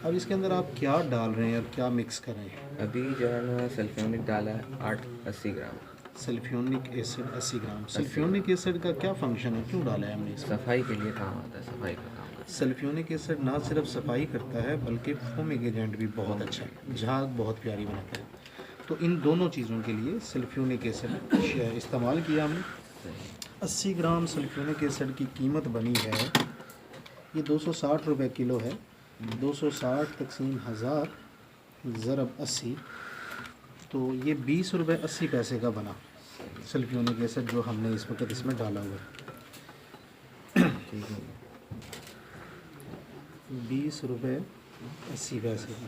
अब इसके अंदर आप क्या डाल रहे हैं और क्या मिक्स कर रहे हैं? अभी जो है ना सल्फ्योनिक डाला है 880 ग्राम। सल्फ्योनिक एसिड 80 ग्राम। 80 सल्फ्योनिक ग्राम एसिड का क्या फंक्शन है, क्यों डाला है हमने इसमें? सफाई के लिए काम आता है, सफाई का काम करता सल्फ्योनिक एसिड ना सिर्फ सफाई करता है बल्कि फोमिंग एजेंट भी बहुत अच्छा है, झाग बहुत प्यारी बनाता है। तो इन दोनों चीज़ों के लिए सल्फ्योनिक एसिड इस्तेमाल किया हमने। है। 80 ग्राम सल्फ्योनिक एसिड की कीमत बनी है, ये 260 रुपये किलो है। 260 तकसीम 1000 ज़रब 80, तो ये 20 रुपये 80 पैसे का बना सल्फ्योनिक एसिड जो हमने इस वक्त इसमें डाला हुआ है। ठीक है। 20 रुपये 80 पैसे का।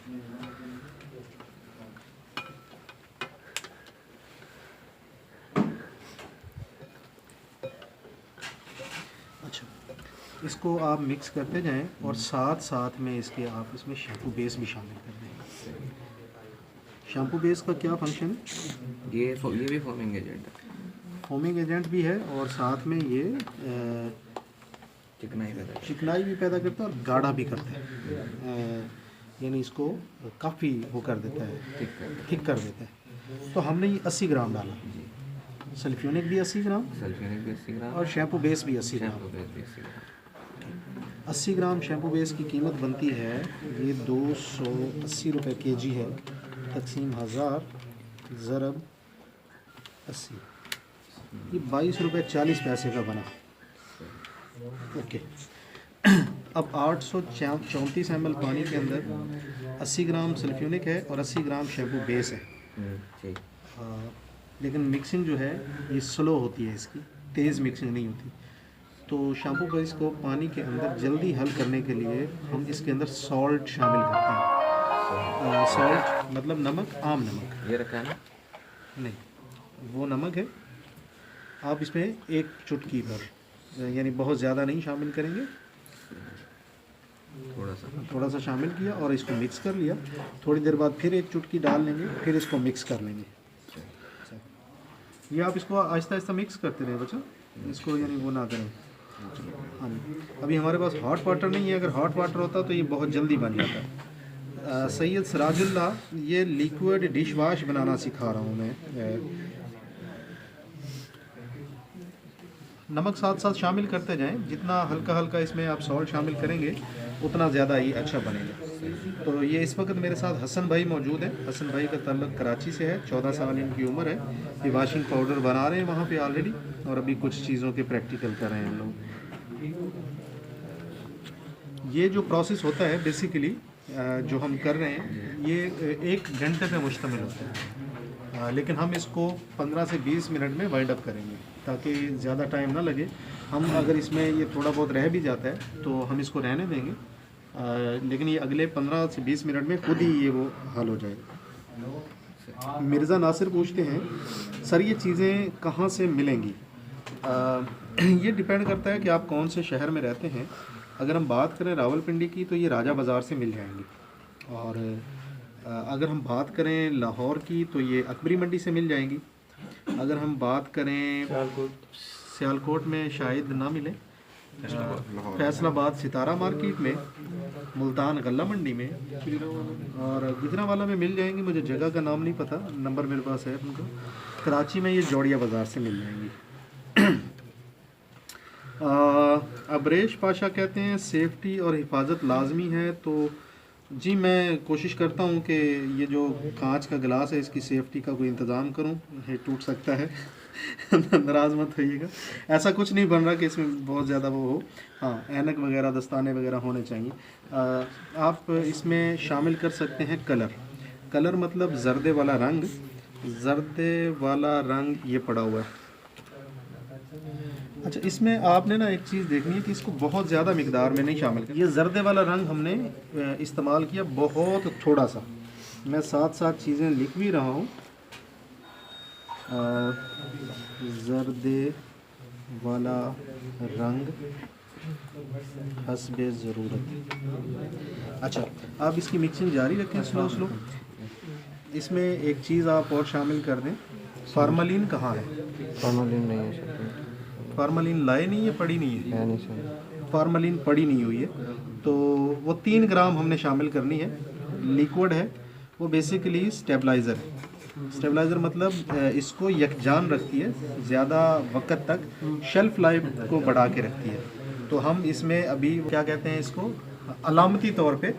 अच्छा, इसको आप मिक्स करते जाएं और साथ साथ में इसके आप इसमें शैम्पू बेस भी शामिल कर दें। शैम्पू बेस का क्या फंक्शन है? ये भी फोमिंग एजेंट है, फोमिंग एजेंट भी है और साथ में ये चिकनाई पैदा करता चिकनाई भी पैदा करता है और गाढ़ा भी करता है, यानी इसको काफ़ी वो कर देता है, है, थिक कर देता है। तो हमने ये 80 ग्राम डाला, जी। सल्फ्योनिक भी 80 ग्राम सल्फ्योनिक भी 80 ग्राम और शैम्पू बेस भी 80 ग्राम। शैम्पू बेस भी 80 ग्राम। 80 ग्राम शैम्पू बेस की कीमत बनती है, ये 280 रुपये केजी है, तकसीम 1000 ज़रब 80, ये 22 रुपये 40 पैसे का बना। ओके, अब 834 ml पानी के अंदर 80 ग्राम सल्फ्योनिक है और 80 ग्राम शैम्पू बेस है। ठीक। लेकिन मिक्सिंग जो है ये स्लो होती है, इसकी तेज़ मिक्सिंग नहीं होती। तो शैम्पू बेस को पानी के अंदर जल्दी हल करने के लिए हम इसके अंदर सॉल्ट शामिल करते हैं। सॉल्ट मतलब नमक, आम नमक ये रखा है ना? नहीं, वो नमक है। आप इसमें एक चुटकी भर, यानी बहुत ज़्यादा नहीं शामिल करेंगे, थोड़ा सा शामिल किया और इसको मिक्स कर लिया। थोड़ी देर बाद फिर एक चुटकी डाल लेंगे, फिर इसको मिक्स कर लेंगे। ये आप इसको आहिस्ता आहिस्ता मिक्स करते रहें बच्चा, इसको यानी वो ना करें। हाँ जी, अभी हमारे पास हॉट वाटर नहीं है, अगर हॉट वाटर होता तो ये बहुत जल्दी बन जाता। सैयद सिराजुल्लाह, ये लिक्विड डिश वाश बनाना सिखा रहा हूँ मैं। नमक साथ साथ शामिल करते जाएं, जितना हल्का हल्का इसमें आप सॉल्ट शामिल करेंगे उतना ज़्यादा ही अच्छा बनेगा। तो ये इस वक्त मेरे साथ हसन भाई मौजूद है। हसन भाई का ताल्लुक कराची से है, 14 साल इनकी उम्र है। ये वाशिंग पाउडर बना रहे हैं वहाँ पे ऑलरेडी, और अभी कुछ चीज़ों के प्रैक्टिकल कर रहे हैं हम लोग। ये जो प्रोसेस होता है बेसिकली जो हम कर रहे हैं, ये 1 घंटे पे मुश्तमिल होता है, लेकिन हम इसको 15 से 20 मिनट में वाइंड अप करेंगे ताकि ज़्यादा टाइम ना लगे। हम अगर इसमें ये थोड़ा बहुत रह भी जाता है तो हम इसको रहने देंगे, लेकिन ये अगले 15 से 20 मिनट में खुद ही ये वो हल हो जाएगा। मिर्ज़ा नासिर पूछते हैं, सर ये चीज़ें कहाँ से मिलेंगी? ये डिपेंड करता है कि आप कौन से शहर में रहते हैं। अगर हम बात करें रावलपिंडी की तो ये राजा बाज़ार से मिल जाएंगी, और अगर हम बात करें लाहौर की तो ये अकबरी मंडी से मिल जाएंगी। अगर हम बात करें सियालकोट में शायद ना मिले, फैसलाबाद सितारा मार्केट में, मुल्तान गल्ला मंडी में, और गुजरावाला में मिल जाएंगी। मुझे जगह का नाम नहीं पता, नंबर मेरे पास है उनका। कराची में ये जौड़िया बाज़ार से मिल जाएंगी। अबरेश पाशा कहते हैं सेफ्टी और हिफाजत लाजमी है, तो जी मैं कोशिश करता हूँ कि ये जो कांच का गिलास है इसकी सेफ्टी का कोई इंतज़ाम करूँ, ये टूट सकता है। नाराज़ मत होइएगा, ऐसा कुछ नहीं बन रहा कि इसमें बहुत ज़्यादा वो हो। हाँ, ऐनक वगैरह, दस्ताने वगैरह होने चाहिए। आप इसमें शामिल कर सकते हैं कलर। कलर मतलब जर्दे वाला रंग, जर्दे वाला रंग ये पड़ा हुआ है। अच्छा, इसमें आपने ना एक चीज़ देखनी है कि इसको बहुत ज़्यादा मिकदार में नहीं शामिल कर। ये जर्दे वाला रंग हमने इस्तेमाल किया बहुत थोड़ा सा। मैं साथ साथ चीज़ें लिख भी रहा हूँ। जर्दे वाला रंग हस्बे ज़रूरत। अच्छा, आप इसकी मिक्सिंग जारी रखें स्लो स्लो। इसमें एक चीज़ आप और शामिल कर दें, फार्मलिन कहाँ है? फॉर्मेलिन नहीं है सर, फार्मलिन लाए नहीं है, पड़ी नहीं है। नहीं सर। फार्मलिन पड़ी नहीं हुई है, तो वो 3 ग्राम हमने शामिल करनी है। लिक्विड है वो बेसिकली स्टेबलाइज़र है। स्टेबलाइज़र मतलब इसको यकजान रखती है, ज़्यादा वक्त तक शेल्फ लाइफ को बढ़ा के रखती है। तो हम इसमें अभी क्या कहते हैं इसको, अलामती तौर पे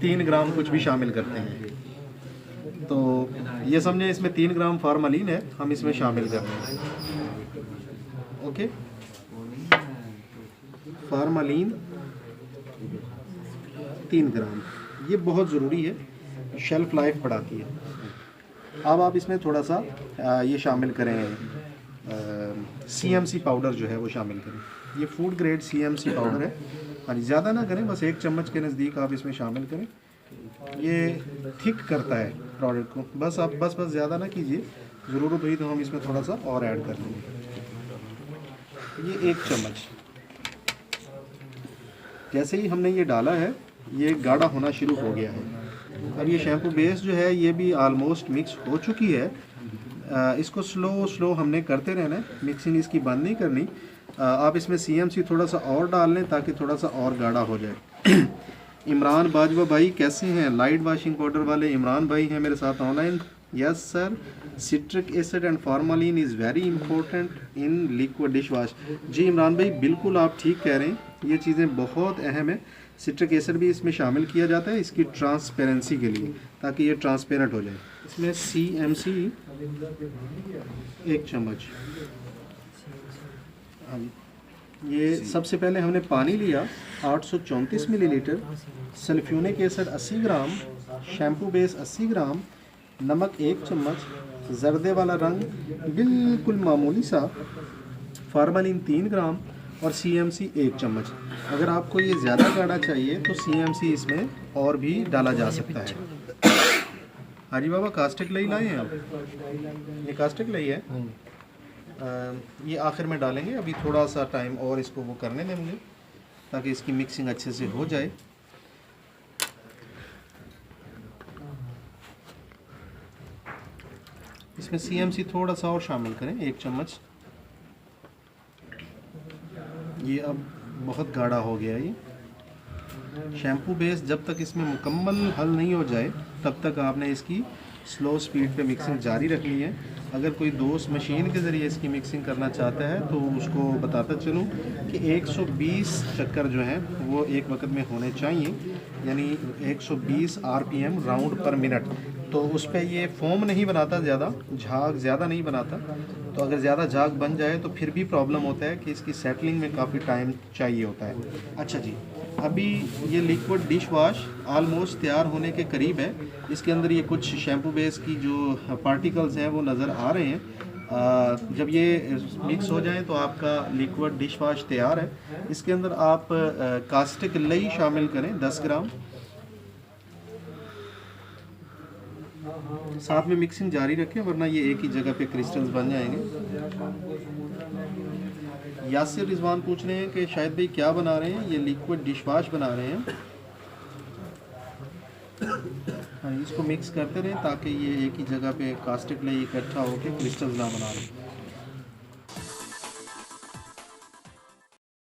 3 ग्राम कुछ भी शामिल करते हैं। तो ये समझे इसमें 3 ग्राम फार्मलिन है, हम इसमें शामिल कर रहे हैं। ओके, फार्मलिन 3 ग्राम, ये बहुत ज़रूरी है, शेल्फ लाइफ बढ़ाती है। अब आप इसमें थोड़ा सा ये शामिल करें, CMC पाउडर जो है वो शामिल करें। ये फूड ग्रेड CMC पाउडर है, और ज़्यादा ना करें, बस 1 चम्मच के नज़दीक आप इसमें शामिल करें। ये थिक करता है प्रोडक्ट को, बस आप बस ज़्यादा ना कीजिए, ज़रूरत हुई तो हम इसमें थोड़ा सा और ऐड कर लेंगे। ये 1 चम्मच, जैसे ही हमने ये डाला है ये गाढ़ा होना शुरू हो गया है। अब ये शैम्पू बेस जो है ये भी आलमोस्ट मिक्स हो चुकी है। इसको स्लो हमने करते रहना है, मिक्सिंग इसकी बंद नहीं करनी। आप इसमें CMC थोड़ा सा और डाल लें ताकि थोड़ा सा और गाढ़ा हो जाए। इमरान बाजवा भाई कैसे हैं? लाइट वॉशिंग पाउडर वाले इमरान भाई हैं मेरे साथ online. Yes sir, citric acid and formalin is very important in liquid dish wash. जी इमरान भाई बिल्कुल आप ठीक कह रहे हैं, ये चीज़ें बहुत अहम है। सिट्रिक एसिड भी इसमें शामिल किया जाता है इसकी ट्रांसपेरेंसी के लिए, ताकि ये ट्रांसपेरेंट हो जाए। इसमें CMC 1 चम्मच। ये सबसे पहले हमने पानी लिया 834 मिलीलीटर, सल्फ्यूनिक एसिड 80 ग्राम, शैम्पू बेस 80 ग्राम, नमक 1 चम्मच, जर्दे वाला रंग बिल्कुल मामूली सा, फार्मालिन 3 ग्राम और CMC 1 चम्मच। अगर आपको ये ज़्यादा गाढ़ा चाहिए तो CMC इसमें और भी डाला जा सकता है। हाजी बाबा कास्टिक लई लाए हैं आप? ये कास्टिक लई है। ये आखिर में डालेंगे, अभी थोड़ा सा टाइम और इसको वो करने देंगे ताकि इसकी मिक्सिंग अच्छे से हो जाए। इसमें CMC थोड़ा सा और शामिल करें, 1 चम्मच। ये अब बहुत गाढ़ा हो गया। ये शैम्पू बेस जब तक इसमें मुकम्मल हल नहीं हो जाए तब तक आपने इसकी स्लो स्पीड पे मिक्सिंग जारी रखनी है। अगर कोई दोस्त मशीन के ज़रिए इसकी मिक्सिंग करना चाहता है तो उसको बताता चलूँ कि 120 चक्कर जो हैं वो एक वक्त में होने चाहिए, यानी 120 RPM राउंड पर मिनट। तो उस पर ये फोम नहीं बनाता, ज़्यादा झाग ज़्यादा नहीं बनाता। तो अगर ज़्यादा झाग बन जाए तो फिर भी प्रॉब्लम होता है कि इसकी सेटलिंग में काफ़ी टाइम चाहिए होता है। अच्छा जी, अभी ये लिक्विड डिश वॉश ऑलमोस्ट तैयार होने के करीब है। इसके अंदर ये कुछ शैम्पू बेस की जो पार्टिकल्स हैं वो नज़र आ रहे हैं। जब ये मिक्स हो जाए तो आपका लिक्विड डिश वॉश तैयार है। इसके अंदर आप कास्टिक लई शामिल करें 10 ग्राम। साथ में मिक्सिंग जारी रखें वरना ये एक ही जगह पे क्रिस्टल्स बन जाएंगे। यासिर रिजवान पूछ रहे हैं कि शायद भाई क्या बना रहे हैं? ये लिक्विड डिश वॉश बना रहे हैं। हाँ, इसको मिक्स करते रहें ताकि ये एक ही जगह पे कास्टिक लई इकट्ठा होकर क्रिस्टल्स ना बना रहे।